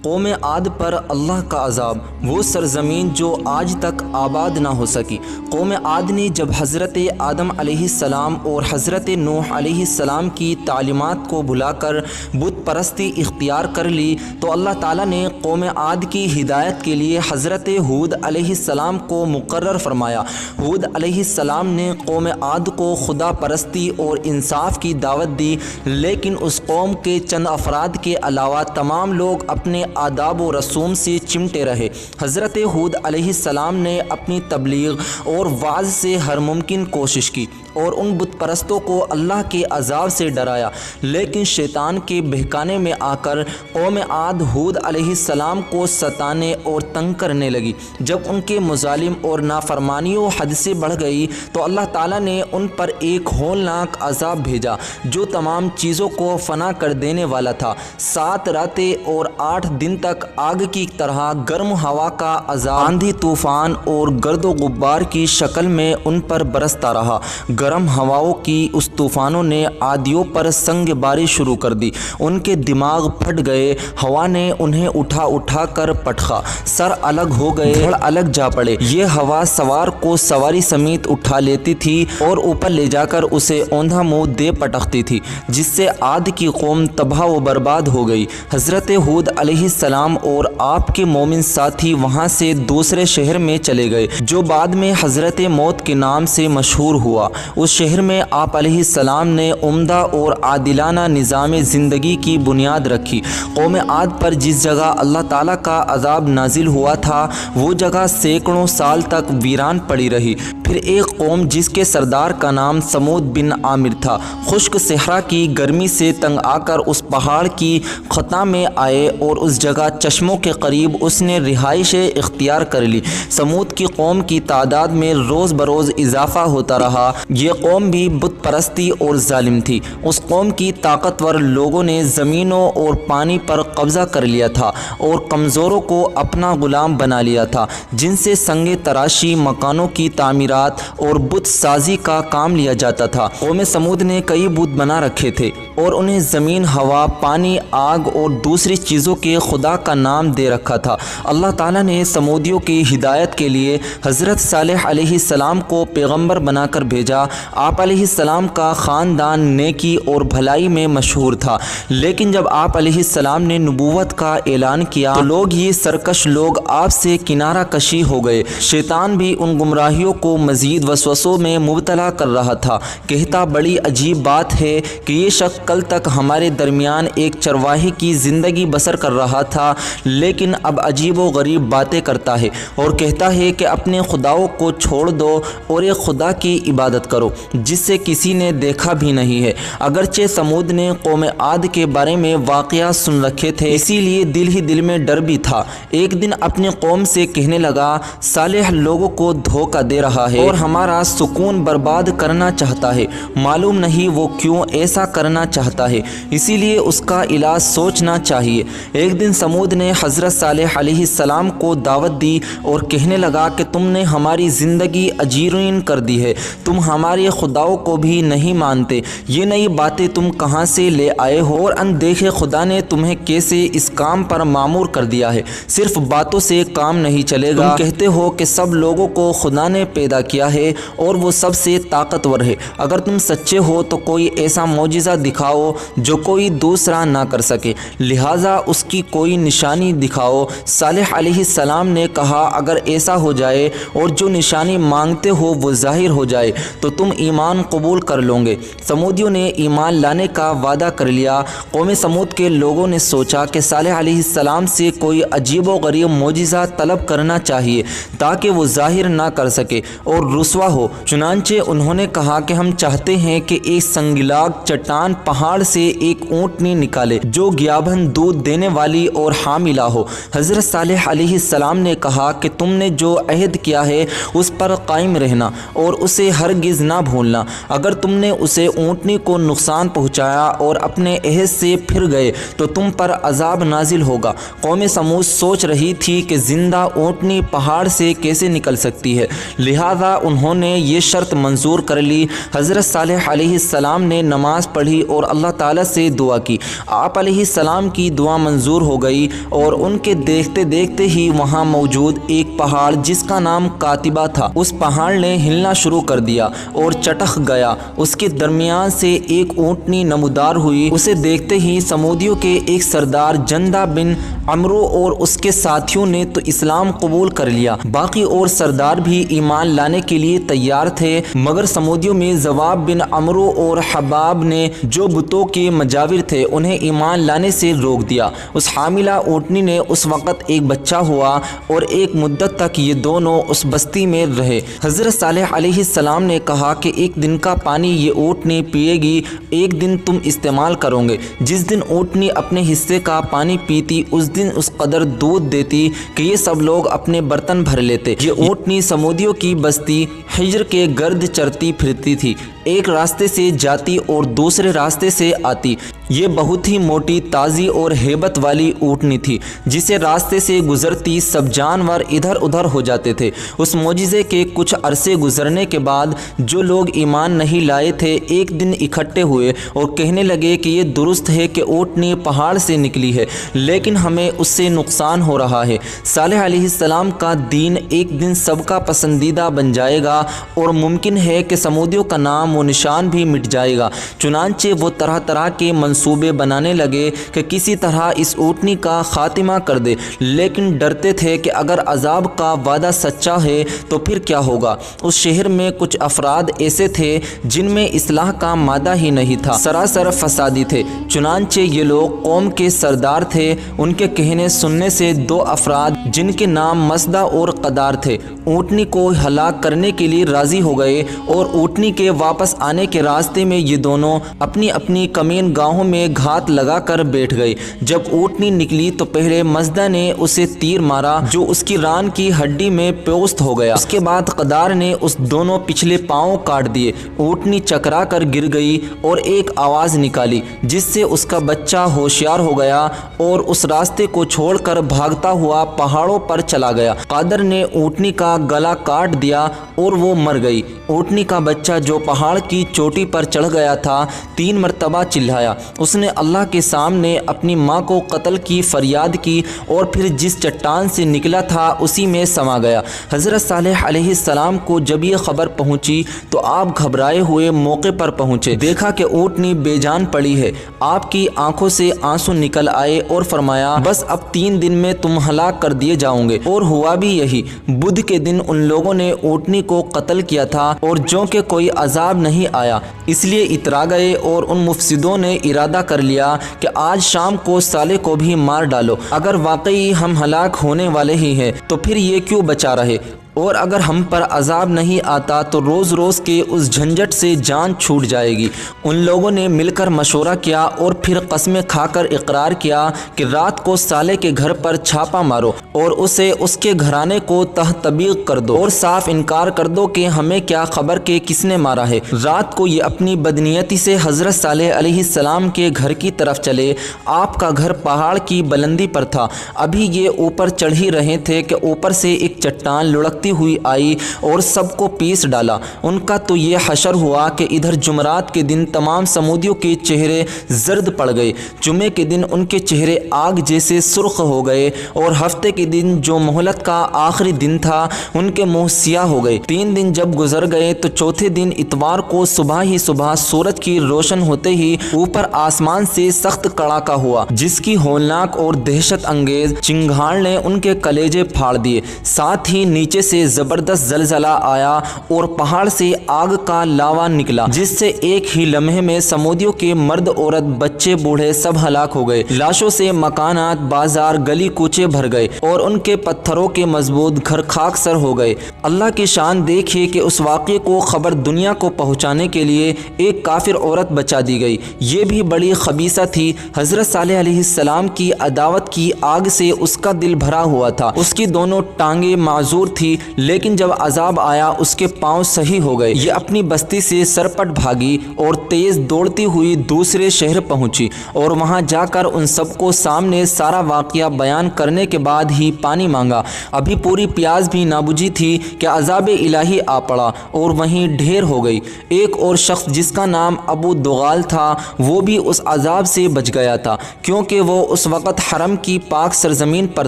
قوم عاد پر اللہ کا عذاب، وہ سرزمین جو آج تک آباد نہ ہو سکی۔ قوم عاد نے جب حضرت آدم علیہ السلام اور حضرت نوح علیہ السلام کی تعلیمات کو بھلا کر بت پرستی اختیار کر لی تو اللہ تعالیٰ نے قوم عاد کی ہدایت کے لیے حضرت ہود علیہ السلام کو مقرر فرمایا۔ ہود علیہ السلام نے قوم عاد کو خدا پرستی اور انصاف کی دعوت دی، لیکن اس قوم کے چند افراد کے علاوہ تمام لوگ اپنے آداب و رسوم سے چمٹے رہے۔ حضرت ہود علیہ السلام نے اپنی تبلیغ اور وعظ سے ہر ممکن کوشش کی اور ان بت پرستوں کو اللہ کے عذاب سے ڈرایا، لیکن شیطان کے بہکانے میں آ کر قوم عاد ہود علیہ السلام کو ستانے اور تنگ کرنے لگی۔ جب ان کے مظالم اور نافرمانیوں حد سے بڑھ گئی تو اللہ تعالیٰ نے ان پر ایک ہولناک عذاب بھیجا جو تمام چیزوں کو فنا کر دینے والا تھا۔ 7 راتیں اور 8 دن تک آگ کی طرح گرم ہوا کا عذاب آندھی طوفان اور گرد و غبار کی شکل میں ان پر برستا رہا۔ گرم ہواؤں کی اس طوفانوں نے عادیوں پر سنگ باری شروع کر دی، ان کے دماغ پھٹ گئے، ہوا نے انہیں اٹھا اٹھا کر پٹخا، سر الگ ہو گئے، دھڑ الگ جا پڑے۔ یہ ہوا سوار کو سواری سمیت اٹھا لیتی تھی اور اوپر لے جا کر اسے اوندھا منہ دے پٹکتی تھی، جس سے عاد کی قوم تباہ و برباد ہو گئی۔ حضرت ہود علیہ السلام اور آپ کے مومن ساتھی وہاں سے دوسرے شہر میں چلے گئے جو بعد میں حضرت موت کے نام سے مشہور ہوا۔ اس شہر میں آپ علیہ السلام نے عمدہ اور عادلانہ نظام زندگی کی بنیاد رکھی۔ قوم عاد پر جس جگہ اللہ تعالیٰ کا عذاب نازل ہوا تھا وہ جگہ سینکڑوں سال تک ویران پڑی رہی۔ پھر ایک قوم جس کے سردار کا نام سمود بن عامر تھا، خشک صحرا کی گرمی سے تنگ آ کر اس پہاڑ کی خطا میں آئے اور اس جگہ چشموں کے قریب اس نے رہائش اختیار کر لی۔ سمود کی قوم کی تعداد میں روز بروز اضافہ ہوتا رہا۔ یہ قوم بھی بت پرستی اور ظالم تھی۔ اس قوم کی طاقتور لوگوں نے زمینوں اور پانی پر قبضہ کر لیا تھا اور کمزوروں کو اپنا غلام بنا لیا تھا، جن سے سنگ تراشی، مکانوں کی تعمیرات اور بت سازی کا کام لیا جاتا تھا۔ قوم سمود نے کئی بت بنا رکھے تھے اور انہیں زمین، ہوا، پانی، آگ اور دوسری چیزوں کے خدا کا نام دے رکھا تھا۔ اللہ تعالیٰ نے سمودیوں کی ہدایت کے لیے حضرت صالح علیہ السلام کو پیغمبر بنا کر بھیجا۔ آپ علیہ السلام کا خاندان نیکی اور بھلائی میں مشہور تھا، لیکن جب آپ علیہ السلام نے نبوت کا اعلان کیا تو لوگ، یہ سرکش لوگ، آپ سے کنارہ کشی ہو گئے۔ شیطان بھی ان گمراہیوں کو مزید وسوسوں میں مبتلا کر رہا تھا، کہتا، بڑی عجیب بات ہے کہ یہ شخص کل تک ہمارے درمیان ایک چرواہے کی زندگی بسر کر رہا تھا، لیکن اب عجیب و غریب باتیں کرتا ہے اور کہتا ہے کہ اپنے خداؤں کو چھوڑ دو اور ایک خدا کی عبادت کرو جس سے کسی نے دیکھا بھی نہیں ہے۔ اگرچہ سمود نے قوم عاد کے بارے میں واقعات سن رکھے تھے، اسی لیے دل ہی دل میں ڈر بھی تھا۔ ایک دن اپنی قوم سے کہنے لگا، صالح لوگوں کو دھوکہ دے رہا ہے اور ہمارا سکون برباد کرنا چاہتا ہے، معلوم نہیں وہ کیوں ایسا کرنا چاہتا ہے، اسی لیے اس کا علاج سوچنا چاہیے۔ ایک دن سمود نے حضرت صالح علیہ السلام کو دعوت دی اور کہنے لگا کہ تم نے ہماری زندگی اجیرین کر دی ہے، تم ہمارے خداؤں کو بھی نہیں مانتے، یہ نئی باتیں تم کہاں سے لے آئے ہو اور اندیکھے خدا نے تمہیں کیسے اس کام پر مامور کر دیا ہے؟ صرف باتوں سے کام نہیں چلے گا۔ تم کہتے ہو کہ سب لوگوں کو خدا نے پیدا کیا ہے اور وہ سب سے طاقتور ہے، اگر تم سچے ہو تو کوئی ایسا معجزہ دکھاؤ جو کوئی دوسرا نہ کر سکے، لہٰذا اس کی کوئی نشانی دکھاؤ۔ صالح علیہ السلام نے کہا، اگر ایسا ہو جائے اور جو نشانی مانگتے ہو وہ ظاہر ہو جائے تو تم ایمان قبول کر لو گے۔ سمودیوں نے ایمان لانے کا وعدہ کر لیا۔ قوم سمود کے لوگوں نے سوچا کہ صالح علیہ السلام سے کوئی عجیب و غریب معجزہ طلب کرنا چاہیے تاکہ وہ ظاہر نہ کر سکے اور رسوا ہو۔ چنانچہ انہوں نے کہا کہ ہم چاہتے ہیں کہ ایک سنگلاگ چٹان پہاڑ سے ایک اونٹنی نکالے جو گیابن دودھ دینے والی اور حاملہ ہو۔ حضرت صالح علیہ السلام نے کہا کہ تم نے جو عہد کیا ہے اس پر قائم رہنا اور اسے ہرگز نہ بھولنا۔ اگر تم نے اسے اونٹنی کو نقصان پہنچایا اور اپنے عہد سے پھر گئے تو تم پر عذاب نازل ہوگا۔ قوم سمود سوچ رہی تھی کہ زندہ اونٹنی پہاڑ سے کیسے نکل سکتی ہے، لہذا انہوں نے یہ شرط منظور کر لی۔ حضرت صالح علیہ السلام نے نماز پڑھی اور اللہ تعالیٰ سے دعا کی۔ آپ علیہ السلام کی دعا منظور ہو ہو گئی اور ان کے دیکھتے دیکھتے ہی وہاں موجود ایک پہاڑ جس کا نام قاتبہ تھا، اس پہاڑ نے ہلنا شروع کر دیا اور چٹخ گیا۔ اس کے درمیان سے ایک اونٹنی نمودار ہوئی۔ اسے دیکھتے ہی سمودیوں کے ایک سردار جندہ بن عمرو اور اس کے ساتھیوں نے تو اسلام قبول کر لیا، باقی اور سردار بھی ایمان لانے کے لیے تیار تھے، مگر سمودیوں میں زواب بن عمرو اور حباب نے جو بتوں کے مجاور تھے انہیں ایمان لانے سے روک دیا۔ اس حاملہ اونٹنی نے اس وقت ایک بچہ ہوا اور ایک مدت تک یہ دونوں اس بستی میں رہے۔ حضرت صالح علیہ السلام نے کہا کہ ایک دن کا پانی یہ اونٹنی پیے گی، ایک دن تم استعمال کرو گے۔ جس دن اونٹنی اپنے حصے کا پانی پیتی اس دن اس قدر دودھ دیتی کہ یہ سب لوگ اپنے برتن بھر لیتے۔ یہ اونٹنی سمودیوں کی بستی حجر کے گرد چرتی پھرتی تھی، ایک راستے سے جاتی اور دوسرے راستے سے آتی۔ یہ بہت ہی موٹی، تازی اور ہیبت والی اونٹنی تھی، جسے راستے سے گزرتی سب جانور ادھر ادھر ہو جاتے تھے۔ اس معجزے کے کچھ عرصے گزرنے کے بعد جو لوگ ایمان نہیں لائے تھے ایک دن اکٹھے ہوئے اور کہنے لگے کہ یہ درست ہے کہ اونٹنی پہاڑ سے نکلی ہے، لیکن ہمیں اس سے نقصان ہو رہا ہے۔ صالح علیہ السلام کا دین ایک دن سب کا پسندیدہ بن جائے گا اور ممکن ہے کہ سمودیوں کا نام و نشان بھی مٹ جائے گا۔ چنانچہ وہ طرح طرح کے منصوبے بنانے لگے کہ کسی طرح اس اونٹنی کا خاتمہ کر دے، لیکن ڈرتے تھے کہ اگر عذاب کا وعدہ سچا ہے تو پھر کیا ہوگا۔ اس شہر میں کچھ افراد ایسے تھے جن میں اصلاح کا مادہ ہی نہیں تھا، سراسر فسادی تھے۔ چنانچہ یہ لوگ قوم کے سردار تھے۔ ان کے کہنے سننے سے دو افراد جن کے نام مسدہ اور قدار تھے اونٹنی کو ہلاک کرنے کے لیے راضی ہو گئے، اور اونٹنی کے واپس آنے کے راستے میں یہ دونوں اپنی اپنی کمین گاہوں میں گھات لگا کر بیٹھ گئے۔ جب اونٹنی نکلی تو پہلے مسدہ نے اسے تیر مارا جو اس کی ران کی ہڈی میں پیوست ہو گیا۔ اس کے بعد قدار نے اس دونوں پچھلے پاؤں کاٹ دیے۔ اونٹنی چکرا کر گر گئی اور ایک آواز نکالی جس سے اس کا بچہ ہوشیار ہو گیا اور اس راستے کو چھوڑ کر بھاگتا ہوا پہاڑوں پر چلا گیا۔ قادر نے اونٹنی کا گلا کاٹ دیا اور وہ مر گئی۔ اونٹنی کا بچہ جو پہاڑ کی چوٹی پر چڑھ گیا تھا 3 مرتبہ چلایا۔ اس نے اللہ کے سامنے اپنی ماں کو قتل کی فریاد کی اور پھر جس چٹان سے نکلا تھا اسی میں سما گیا۔ حضرت صالح علیہ السلام کو جب یہ خبر پہنچی تو آپ گھبرائے ہوئے موقع پر پہنچے، دیکھا کہ اونٹنی بے جان پڑی ہے۔ آپ کی آنکھوں سے آنسو نکل آئے اور فرمایا بس اب 3 دن میں تم ہلاک کر دیے جاؤ گے۔ اور ہوا بھی یہی۔ بدھ کے دن ان لوگوں نے اونٹنی کو قتل کیا تھا اور جو کہ کوئی عذاب نہیں آیا اس لیے اترا گئے، اور ان مفسدوں نے ارادہ کر لیا کہ آج شام کو صالح کو بھی مار ڈالو۔ اگر واقعی ہم ہلاک ہونے والے ہی ہیں تو پھر یہ کیوں بچا رہے، اور اگر ہم پر عذاب نہیں آتا تو روز روز کے اس جھنجٹ سے جان چھوٹ جائے گی۔ ان لوگوں نے مل کر مشورہ کیا اور پھر قسمیں کھا کر اقرار کیا کہ رات کو صالح کے گھر پر چھاپا مارو اور اسے اس کے گھرانے کو تحتبیغ کر دو اور صاف انکار کر دو کہ ہمیں کیا خبر کہ کس نے مارا ہے۔ رات کو یہ اپنی بدنیتی سے حضرت صالح علیہ السلام کے گھر کی طرف چلے۔ آپ کا گھر پہاڑ کی بلندی پر تھا۔ ابھی یہ اوپر چڑھ ہی رہے تھے کہ اوپر سے ایک چٹان لڑکتی ہوئی آئی اور سب کو پیس ڈالا۔ ان کا تو یہ حشر ہوا کہ ادھر جمعرات کے دن تمام سمودیوں کے چہرے زرد پڑ گئے، جمعے کے دن ان کے چہرے آگ جیسے سرخ ہو گئے، اور ہفتے کے دن جو مہلت کا آخری دن تھا ان کے منہ سیاہ ہو گئے۔ 3 دن جب گزر گئے تو چوتھے دن اتوار کو صبح ہی صبح سورج کی روشن ہوتے ہی اوپر آسمان سے سخت کڑاکا ہوا جس کی ہولناک اور دہشت انگیز چنگھاڑ نے ان کے کلیجے پھاڑ دیے۔ ساتھ ہی نیچے سے زبردست زلزلہ آیا اور پہاڑ سے آگ کا لاوا نکلا جس سے ایک ہی لمحے میں سمودیوں کے مرد عورت بچے بوڑھے سب ہلاک ہو گئے۔ لاشوں سے مکانات بازار گلی کوچے بھر گئے اور ان کے پتھروں کے مضبوط گھر خاک سر ہو گئے۔ اللہ کی شان دیکھیے کہ اس واقعے کو خبر دنیا کو پہنچانے کے لیے ایک کافر عورت بچا دی گئی، یہ بھی بڑی خبیثہ تھی۔ حضرت صالح علیہ السلام کی عداوت کی آگ سے اس کا دل بھرا ہوا تھا، اس کی دونوں ٹانگیں معذور تھی لیکن جب عذاب آیا اس کے پاؤں صحیح ہو گئے۔ یہ اپنی بستی سے سرپٹ بھاگی اور تیز دوڑتی ہوئی دوسرے شہر پہنچی اور وہاں جا کر ان سب کو سامنے سارا واقعہ بیان کرنے کے بعد ہی پانی مانگا۔ ابھی پوری پیاس بھی نہ بجھی تھی کہ عذاب الہی آ پڑا اور وہیں ڈھیر ہو گئی۔ ایک اور شخص جس کا نام ابو دغال تھا وہ بھی اس عذاب سے بچ گیا تھا کیونکہ وہ اس وقت حرم کی پاک سرزمین پر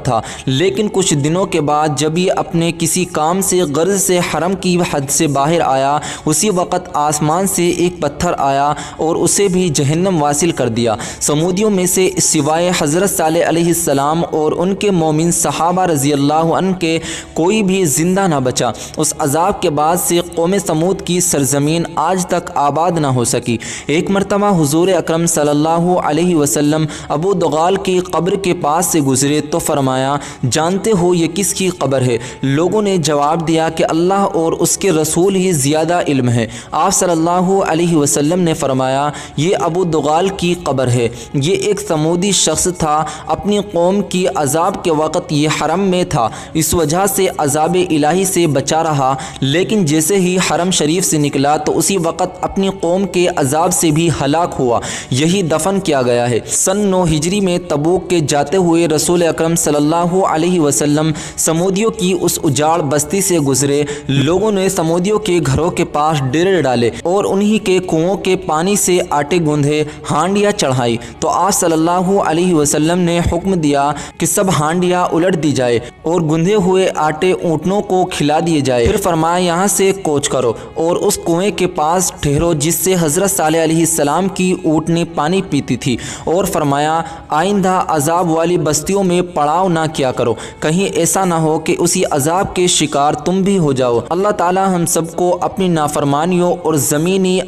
تھا، لیکن کچھ دنوں کے بعد جب یہ اپنے کسی کام سے غرض سے حرم کی حد سے باہر آیا، اسی وقت آسمان سے ایک پتھر آیا اور اسے بھی جہنم واصل کر دیا۔ سمودیوں میں سے سوائے حضرت صالح علیہ السلام اور ان کے مومن صحابہ رضی اللہ عنہ کے کوئی بھی زندہ نہ بچا۔ اس عذاب کے بعد سے قوم سمود کی سرزمین آج تک آباد نہ ہو سکی۔ ایک مرتبہ حضور اکرم صلی اللہ علیہ وسلم ابو دغال کی قبر کے پاس سے گزرے تو فرمایا، جانتے ہو یہ کس کی قبر ہے؟ لوگوں نے جواب دیا کہ اللہ اور اس کے رسول ہی زیادہ علم ہے۔ آپ صلی اللہ علیہ وسلم نے فرمایا، یہ ابو دغال کی قبر ہے۔ یہ ایک سمودی شخص تھا، اپنی قوم کی عذاب کے وقت یہ حرم میں تھا، اس وجہ سے عذاب الہی سے بچا رہا، لیکن جیسے ہی حرم شریف سے نکلا تو اسی وقت اپنی قوم کے عذاب سے بھی ہلاک ہوا، یہی دفن کیا گیا ہے۔ سن 9 ہجری میں تبوک کے جاتے ہوئے رسول اکرم صلی اللہ علیہ وسلم سمودیوں کی اس اجاڑ بستی سے گزرے۔ لوگوں نے سمودیوں کے گھروں کے پاس ڈیرے ڈالے اور انہی کے کنووں کے پانی سے آٹے گوندھے، ہانڈیاں چڑھائی، تو آپ صلی اللہ علیہ وسلم نے حکم دیا کہ سب ہانڈیاں الٹ دی جائے اور گندھے ہوئے آٹے اونٹنوں کو کھلا دیے جائے۔ پھر فرمایا، یہاں سے کوچ کرو اور اس کنویں کے پاس ٹھہرو جس سے حضرت صالح علیہ السلام کی اونٹنی پانی پیتی تھی، اور فرمایا آئندہ عذاب والی بستیوں میں پڑاؤ نہ کیا کرو، کہیں ایسا نہ ہو کہ اسی عذاب کے شکار تم بھی ہو جاؤ۔ اللہ تعالی ہم سب کو اپنی نافرمانیوں اور زمینی